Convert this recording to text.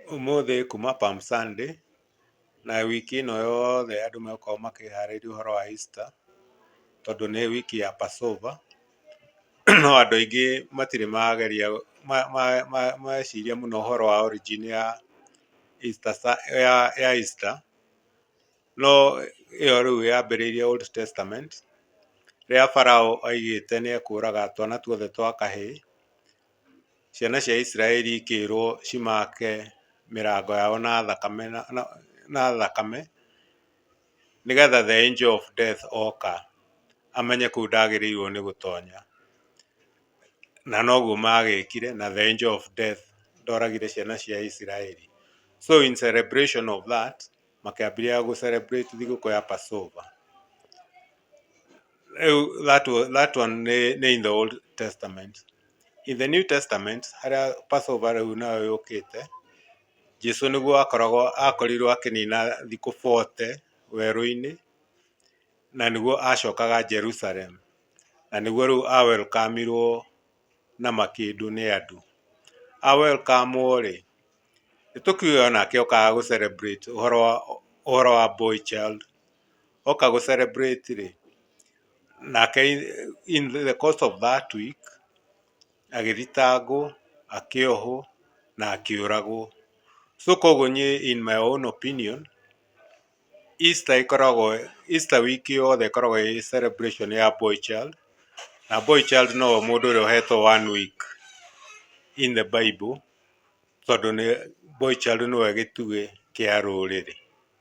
Umuthi kuma Palm Sunday na wiki ĩno yothe andũ megũkorwo makĩharĩria ũhoro wa Easter tondũ nĩ wiki ya Passover. No andũ aingĩ matirĩ mageria meciria mũno ũhoro wa origin ya Easter. No ĩyo rĩu yambĩrĩirie Old Testament rĩrĩa Pharaoh oigĩte nĩ ekũraga twana tuothe twa kahĩĩ. Ciana cia Israeli ikĩrwo cimake mĩrango yao na thakame nĩgetha the angel of death oka amenye kũu ndagĩrĩirwo nĩ gũtonya. Na noguo magĩkire na the angel of death ndoragire ciana cia Israeli. So in celebration of that makĩambĩrĩria gũ celebrate thigũkũ ya Passover. That one nĩ in the Old Testament. In the New Testament harĩa Passover rĩu nayo yũkĩte, Jesũ nĩguo akorirwo akĩnina thikũ 40 werũ-inĩ na nĩguo acokaga Jerusalem, na nĩguo rĩu welcome-irwo na makĩndũ nĩ andũ. Welcome-wo rĩ, nĩtũkiuge onake okaga gũ celebrate ũhoro wa boy child. Oka gũ celebrate rĩ, nake in the course of that week agĩthitangwo, akĩohwo na akĩũragwo. So koguo niĩ in my own opinion Easter week yothe ĩkoragwo ĩ celebration ya boy child, na boy child no mũndũ ũrĩa ũhetwo 1 week in the Bible tondũ boy child nĩwe gĩtugĩ kĩa rũrĩrĩ.